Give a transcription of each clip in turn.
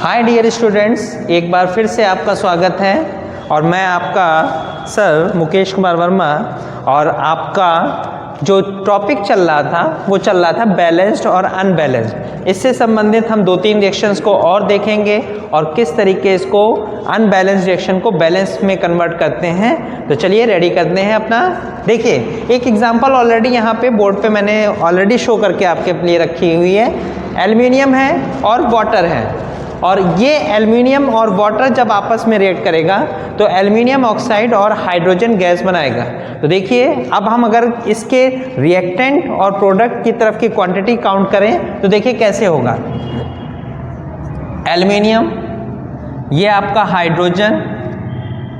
Hi dear students, एक बार फिर से आपका स्वागत है और मैं आपका सर मुकेश कुमार वर्मा। और आपका जो टॉपिक चल रहा था वो चल रहा था बैलेंस्ड और अनबैलेंस्ड। इससे संबंधित हम 2-3 रिएक्शंस को और देखेंगे और किस तरीके इसको अनबैलेंस्ड रिएक्शन को बैलेंस में कन्वर्ट करते हैं। तो चलिए रेडी करते हैं अपना। देखिए एक एग्जांपल ऑलरेडी यहाँ पे बोर्ड पे मैंने ऑलरेडी शो करके आपके लिए रखी हुई है। एल्युमिनियम है और वाटर है, और ये एल्युमिनियम और वाटर जब आपस में रिएक्ट करेगा तो एल्युमिनियम ऑक्साइड और हाइड्रोजन गैस बनाएगा। तो देखिए अब हम अगर इसके रिएक्टेंट और प्रोडक्ट की तरफ की क्वांटिटी काउंट करें तो देखिए कैसे होगा। एल्युमिनियम, ये आपका हाइड्रोजन,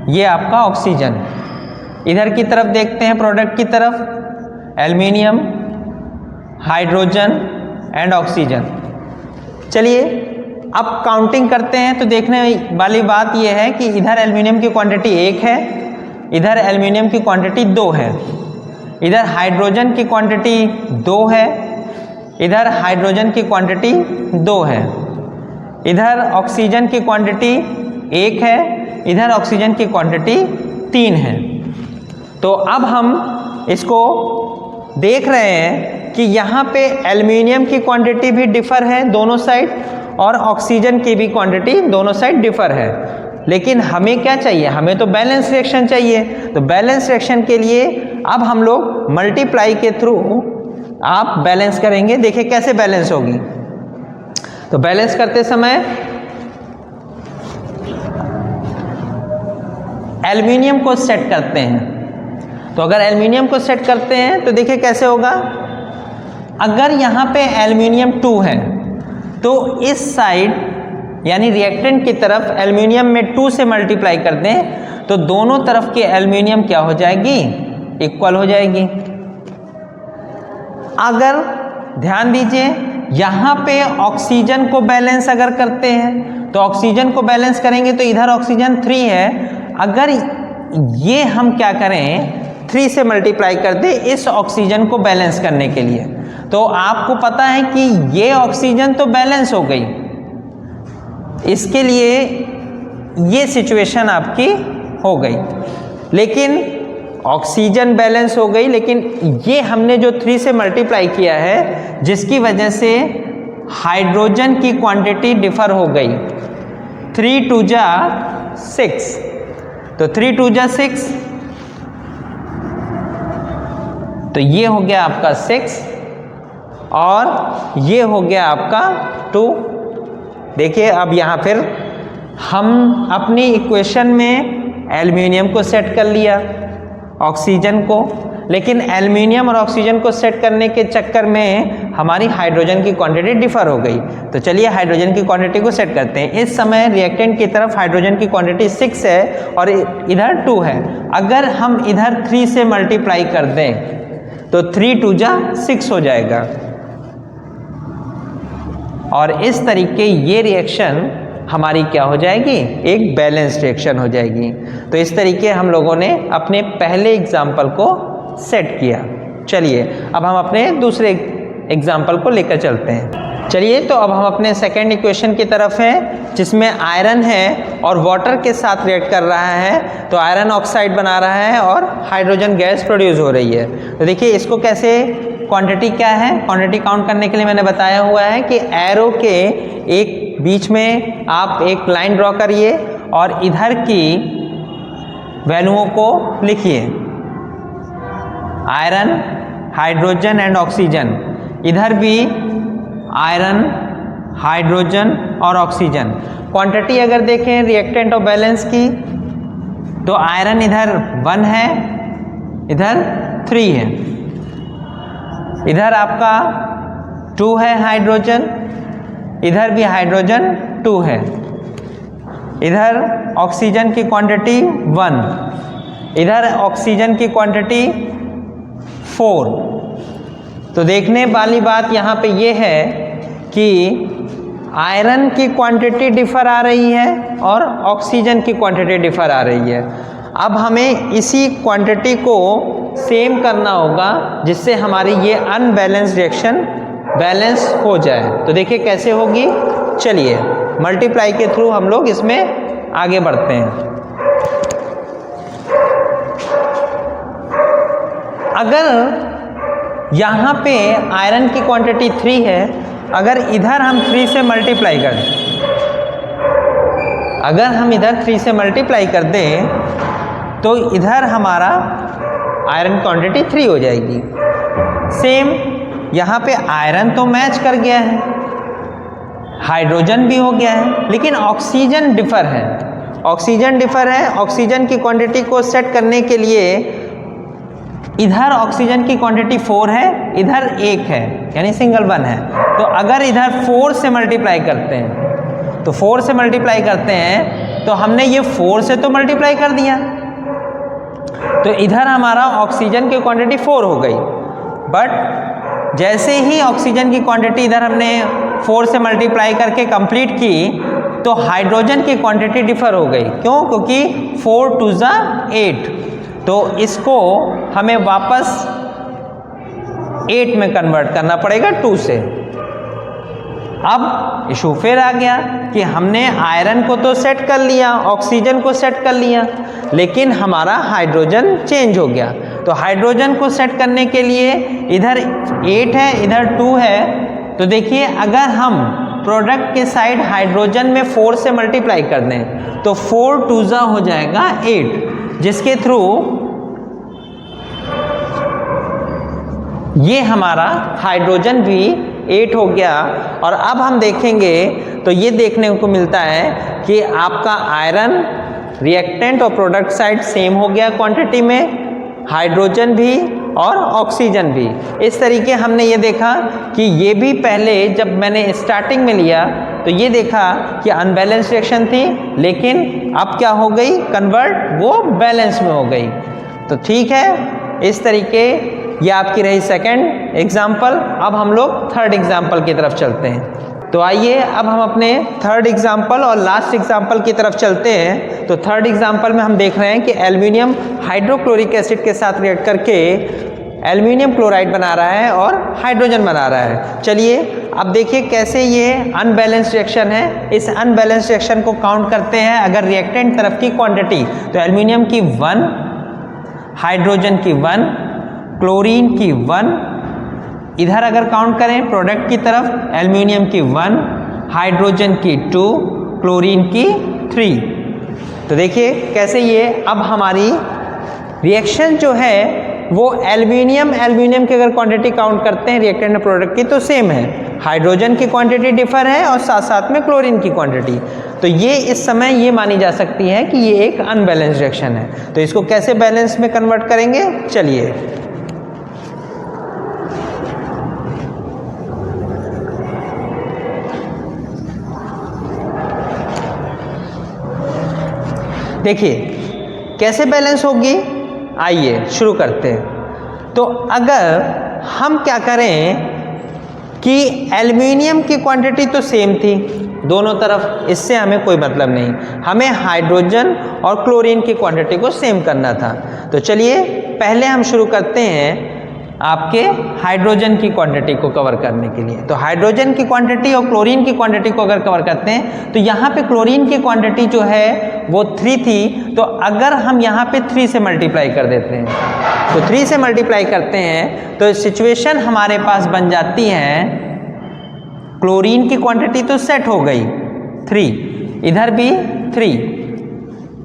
ये आपका ऑक्सीजन। इधर की तरफ देखते हैं प्रोडक्ट की तरफ, एल्युमिनियम, हाइड्रोजन एंड ऑक्सीजन। चलिए अब काउंटिंग करते हैं तो देखने वाली बात यह है कि इधर एल्युमिनियम की क्वांटिटी 1 है, इधर एल्युमिनियम की क्वांटिटी 2 है, इधर हाइड्रोजन की क्वांटिटी 2 है, इधर हाइड्रोजन की क्वांटिटी 2 है, इधर ऑक्सीजन की क्वांटिटी 1 है, इधर ऑक्सीजन की क्वांटिटी 3 है। तो अब हम इसको देख रहे हैं कि यहाँ पे एल्युमिनियम की क्वांटिटी भी डिफर है दोनों साइड, और ऑक्सीजन की भी क्वांटिटी दोनों साइड डिफर है। लेकिन हमें क्या चाहिए, हमें तो बैलेंस रिएक्शन चाहिए। तो बैलेंस रिएक्शन के लिए अब हम लोग मल्टीप्लाई के थ्रू आप बैलेंस करेंगे। देखिए कैसे बैलेंस होगी। तो बैलेंस करते समय एल्युमिनियम को सेट करते हैं। तो अगर एल्युमिनियम को सेट करते हैं तो देखिए कैसे होगा। अगर यहाँ पे एल्युमिनियम 2 है तो इस साइड यानी रिएक्टेंट की तरफ एल्युमिनियम में 2 से मल्टीप्लाई कर दें तो दोनों तरफ की एल्युमिनियम क्या हो जाएगी, इक्वल हो जाएगी। अगर ध्यान दीजिए यहाँ पे ऑक्सीजन को बैलेंस अगर करते हैं तो ऑक्सीजन को बैलेंस करेंगे तो इधर ऑक्सीजन 3 है। अगर ये हम क्या करें 3 से मल्टीप्लाई कर दें इस ऑक्सीजन को बैलेंस करने के लिए, तो आपको पता है कि ये ऑक्सीजन तो बैलेंस हो गई। इसके लिए ये सिचुएशन आपकी हो गई, लेकिन ऑक्सीजन बैलेंस हो गई, लेकिन ये हमने जो 3 से मल्टीप्लाई किया है जिसकी वजह से हाइड्रोजन की क्वांटिटी डिफर हो गई। 3 2 जा 6, तो 3 2 जा 6, तो ये हो गया आपका 6 और ये हो गया आपका 2। देखिए अब यहाँ फिर हम अपनी इक्वेशन में एल्युमिनियम को सेट कर लिया, ऑक्सीजन को, लेकिन एल्युमिनियम और ऑक्सीजन को सेट करने के चक्कर में हमारी हाइड्रोजन की क्वांटिटी डिफर हो गई। तो चलिए हाइड्रोजन की क्वांटिटी को सेट करते हैं। इस समय रिएक्टेंट की तरफ हाइड्रोजन की क्वांटिटी 6 है और इधर 2 है। अगर हम इधर 3 से मल्टीप्लाई कर दें तो 3 2 जा 6 हो जाएगा, और इस तरीके ये रिएक्शन हमारी क्या हो जाएगी, एक बैलेंस रिएक्शन हो जाएगी। तो इस तरीके हम लोगों ने अपने पहले एग्जाम्पल को सेट किया। चलिए अब हम अपने दूसरे एग्जाम्पल को लेकर चलते हैं। चलिए तो अब हम अपने सेकेंड इक्वेशन की तरफ हैं जिसमें आयरन है और वाटर के साथ रिएक्ट कर रहा है। तो आयरन ऑक्साइड बना रहा है और हाइड्रोजन गैस प्रोड्यूस हो रही है। तो देखिए इसको कैसे, क्वांटिटी क्या है, क्वांटिटी काउंट करने के लिए मैंने बताया हुआ है कि एरो के एक बीच में आप एक लाइन ड्रॉ करिए और इधर की वैल्यूओं को लिखिए। आयरन, हाइड्रोजन एंड ऑक्सीजन, इधर भी आयरन, हाइड्रोजन और ऑक्सीजन। क्वांटिटी अगर देखें रिएक्टेंट और बैलेंस की तो आयरन इधर 1 है, इधर 3 है, इधर आपका 2 है हाइड्रोजन, इधर भी हाइड्रोजन 2 है, इधर ऑक्सीजन की क्वांटिटी 1, इधर ऑक्सीजन की क्वांटिटी 4। तो देखने वाली बात यहाँ पे ये है कि आयरन की क्वांटिटी डिफर आ रही है और ऑक्सीजन की क्वांटिटी डिफर आ रही है। अब हमें इसी क्वांटिटी को सेम करना होगा जिससे हमारी ये अनबैलेंस रिएक्शन बैलेंस हो जाए। तो देखिए कैसे होगी, चलिए मल्टीप्लाई के थ्रू हम लोग इसमें आगे बढ़ते हैं। अगर यहाँ पे आयरन की क्वांटिटी 3 है, अगर इधर हम 3 से मल्टीप्लाई कर दें, अगर हम इधर 3 से मल्टीप्लाई कर दें तो इधर हमारा आयरन क्वांटिटी 3 हो जाएगी। सेम यहाँ पे आयरन तो मैच कर गया है, हाइड्रोजन भी हो गया है, लेकिन ऑक्सीजन डिफर है। ऑक्सीजन डिफर है। ऑक्सीजन की क्वांटिटी को सेट करने के लिए इधर ऑक्सीजन की क्वांटिटी 4 है, इधर 1 है, यानी सिंगल 1 है। तो अगर इधर 4 से मल्टीप्लाई करते हैं, तो 4 से मल्टीप्लाई करते हैं तो हमने ये 4 से तो मल्टीप्लाई कर दिया, तो इधर हमारा ऑक्सीजन की क्वांटिटी 4 हो गई। बट जैसे ही ऑक्सीजन की क्वांटिटी इधर हमने 4 से मल्टीप्लाई करके कंप्लीट की तो हाइड्रोजन की क्वांटिटी डिफर हो गई। क्यों? क्योंकि 4 2 ज़ा 8, तो इसको हमें वापस 8 में कन्वर्ट करना पड़ेगा 2 से। अब इशू फिर आ गया कि हमने आयरन को तो सेट कर लिया, ऑक्सीजन को सेट कर लिया, लेकिन हमारा हाइड्रोजन चेंज हो गया। तो हाइड्रोजन को सेट करने के लिए इधर 8 है, इधर 2 है, तो देखिए अगर हम प्रोडक्ट के साइड हाइड्रोजन में 4 से मल्टीप्लाई कर दें तो 4 2 ज़ा हो जाएगा 8, जिसके थ्रू ये हमारा हाइड्रोजन भी 8 हो गया। और अब हम देखेंगे तो ये देखने को मिलता है कि आपका आयरन रिएक्टेंट और प्रोडक्ट साइड सेम हो गया क्वांटिटी में, हाइड्रोजन भी और ऑक्सीजन भी। इस तरीके हमने ये देखा कि ये भी पहले जब मैंने स्टार्टिंग में लिया तो ये देखा कि अनबैलेंस रिएक्शन थी, लेकिन अब क्या हो गई, कन्वर्ट वो बैलेंस में हो गई। तो ठीक है, इस तरीके ये आपकी रही सेकंड एग्जाम्पल। अब हम लोग थर्ड एग्जाम्पल की तरफ चलते हैं। तो आइए अब हम अपने थर्ड एग्जाम्पल और लास्ट एग्जाम्पल की तरफ चलते हैं। तो थर्ड एग्जाम्पल में हम देख रहे हैं कि एल्युमिनियम हाइड्रोक्लोरिक एसिड के साथ रिएक्ट करके एल्युमिनियम क्लोराइड बना रहा है और हाइड्रोजन बना रहा है। चलिए अब देखिए कैसे ये अनबैलेंस रिएक्शन है। इस अनबैलेंस रिएक्शन को काउंट करते हैं अगर रिएक्टेंट तरफ की क्वांटिटी, तो एल्युमिनियम की 1, हाइड्रोजन की 1, क्लोरीन की 1, इधर अगर काउंट करें प्रोडक्ट की तरफ एल्युमिनियम की 1, हाइड्रोजन की 2, क्लोरीन की 3। तो देखिए कैसे ये अब हमारी रिएक्शन जो है वो एल्युमिनियम की अगर क्वांटिटी काउंट करते हैं रिएक्टेंट और प्रोडक्ट की तो सेम है, हाइड्रोजन की क्वांटिटी डिफर है और साथ साथ में क्लोरीन की क्वांटिटी। तो ये इस समय ये मानी जा सकती है कि ये एक अनबैलेंस रिएक्शन है। तो इसको कैसे बैलेंस में कन्वर्ट करेंगे, चलिए देखिए कैसे बैलेंस होगी। आइए शुरू करते हैं। तो अगर हम क्या करें कि एल्युमिनियम की क्वांटिटी तो सेम थी दोनों तरफ, इससे हमें कोई मतलब नहीं, हमें हाइड्रोजन और क्लोरीन की क्वांटिटी को सेम करना था। तो चलिए पहले हम शुरू करते हैं आपके हाइड्रोजन की क्वांटिटी को कवर करने के लिए। तो हाइड्रोजन की क्वांटिटी और क्लोरीन की क्वांटिटी को अगर कवर करते हैं तो यहाँ पे क्लोरीन की क्वांटिटी जो है वो 3 थी, तो अगर हम यहाँ पे 3 से मल्टीप्लाई कर देते हैं, तो 3 से मल्टीप्लाई करते हैं तो सिचुएशन हमारे पास बन जाती है, क्लोरीन की क्वांटिटी तो सेट हो गई 3, इधर भी 3,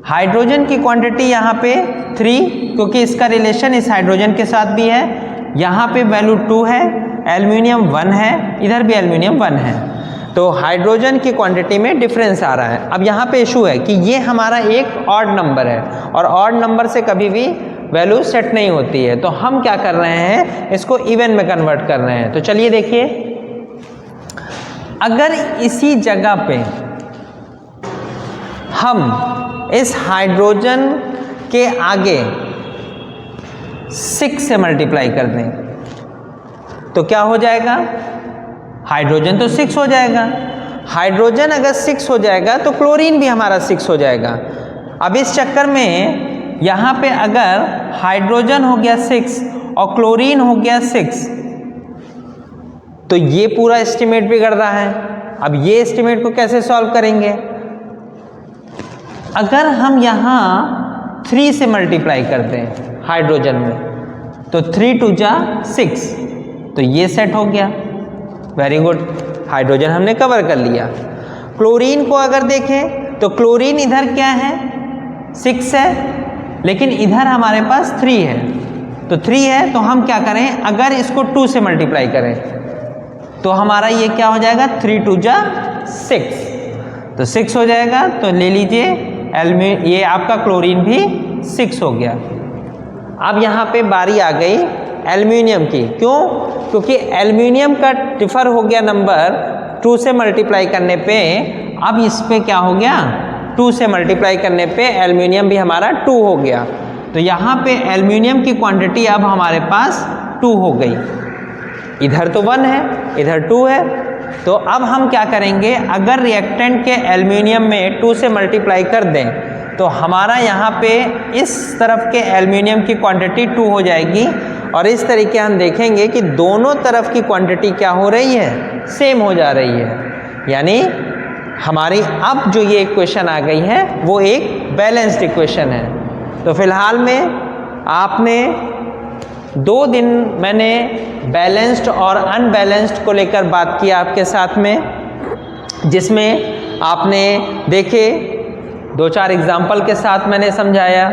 हाइड्रोजन की क्वांटिटी यहाँ पे 3 क्योंकि इसका रिलेशन इस हाइड्रोजन के साथ भी है, यहाँ पे वैल्यू 2 है, एल्युमिनियम 1 है, इधर भी एल्युमिनियम 1 है। तो हाइड्रोजन की क्वांटिटी में डिफरेंस आ रहा है। अब यहाँ पे इशू है कि ये हमारा एक ऑड नंबर है और ऑड नंबर से कभी भी वैल्यू सेट नहीं होती है। तो हम क्या कर रहे हैं, इसको इवन में कन्वर्ट कर रहे हैं। तो चलिए देखिए, अगर इसी जगह पे हम इस हाइड्रोजन के आगे 6 से मल्टीप्लाई कर दें तो क्या हो जाएगा, हाइड्रोजन तो 6 हो जाएगा। हाइड्रोजन अगर 6 हो जाएगा तो क्लोरीन भी हमारा 6 हो जाएगा। अब इस चक्कर में यहाँ पे अगर हाइड्रोजन हो गया 6 और क्लोरीन हो गया 6 तो ये पूरा एस्टिमेट बिगड़ रहा है। अब ये एस्टिमेट को कैसे सॉल्व करेंगे? अगर हम यहाँ 3 से मल्टीप्लाई करते हैं हाइड्रोजन में, तो 3 2 जा 6, तो ये सेट हो गया। वेरी गुड, हाइड्रोजन हमने कवर कर लिया। क्लोरीन को अगर देखें तो क्लोरीन इधर क्या है, 6 है, लेकिन इधर हमारे पास 3 है। तो 3 है तो हम क्या करें, अगर इसको 2 से मल्टीप्लाई करें तो हमारा ये क्या हो जाएगा, 3 2 जा 6, तो 6 हो जाएगा। तो ले लीजिए ये आपका क्लोरीन भी 6 हो गया। अब यहाँ पे बारी आ गई एल्युमिनियम की। क्यों? क्योंकि एल्युमिनियम का डिफर हो गया नंबर 2 से मल्टीप्लाई करने पे। अब इस पे क्या हो गया, 2 से मल्टीप्लाई करने पे एल्युमिनियम भी हमारा 2 हो गया। तो यहाँ पे एल्युमिनियम की क्वांटिटी अब हमारे पास 2 हो गई। इधर तो 1 है, इधर 2 है। तो अब हम क्या करेंगे, अगर रिएक्टेंट के एल्युमिनियम में 2 से मल्टीप्लाई कर दें तो हमारा यहाँ पे इस तरफ के एल्युमिनियम की क्वांटिटी 2 हो जाएगी, और इस तरीके हम देखेंगे कि दोनों तरफ की क्वांटिटी क्या हो रही है, सेम हो जा रही है। यानी हमारी अब जो ये इक्वेशन आ गई है वो एक बैलेंस्ड इक्वेशन है। तो फिलहाल में आपने 2 दिन मैंने बैलेंस्ड और अनबैलेंस्ड को लेकर बात की आपके साथ में, जिसमें आपने देखे 2-4 एग्जाम्पल के साथ मैंने समझाया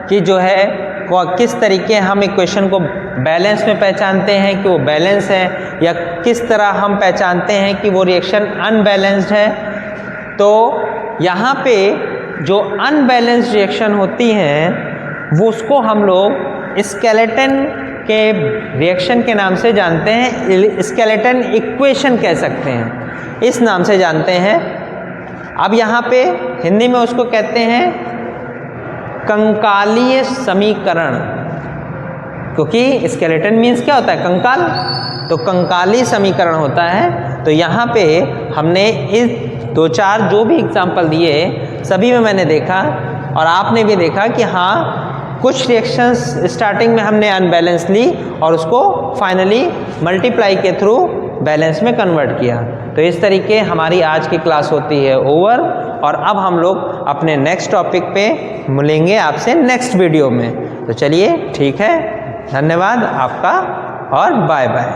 कि जो है किस तरीके हम इक्वेशन को बैलेंस में पहचानते हैं कि वो बैलेंस है, या किस तरह हम पहचानते हैं कि वो रिएक्शन अनबैलेंस्ड है। तो यहाँ पे जो अनबैलेंस्ड रिएक्शन होती हैं वो उसको हम लोग स्केलेटन के रिएक्शन के नाम से जानते हैं, स्केलेटन इक्वेशन कह सकते हैं, इस नाम से जानते हैं। अब यहाँ पे हिंदी में उसको कहते हैं कंकालीय समीकरण, क्योंकि स्केलेटन मीन्स क्या होता है, कंकाल, तो कंकाली समीकरण होता है। तो यहाँ पे हमने इस 2-4 जो भी एग्जाम्पल दिए सभी में मैंने देखा और आपने भी देखा कि हाँ कुछ रिएक्शंस स्टार्टिंग में हमने अनबैलेंस ली और उसको फाइनली मल्टीप्लाई के थ्रू बैलेंस में कन्वर्ट किया। तो इस तरीके हमारी आज की क्लास होती है ओवर, और अब हम लोग अपने नेक्स्ट टॉपिक पे मिलेंगे आपसे नेक्स्ट वीडियो में। तो चलिए ठीक है, धन्यवाद आपका और बाय बाय।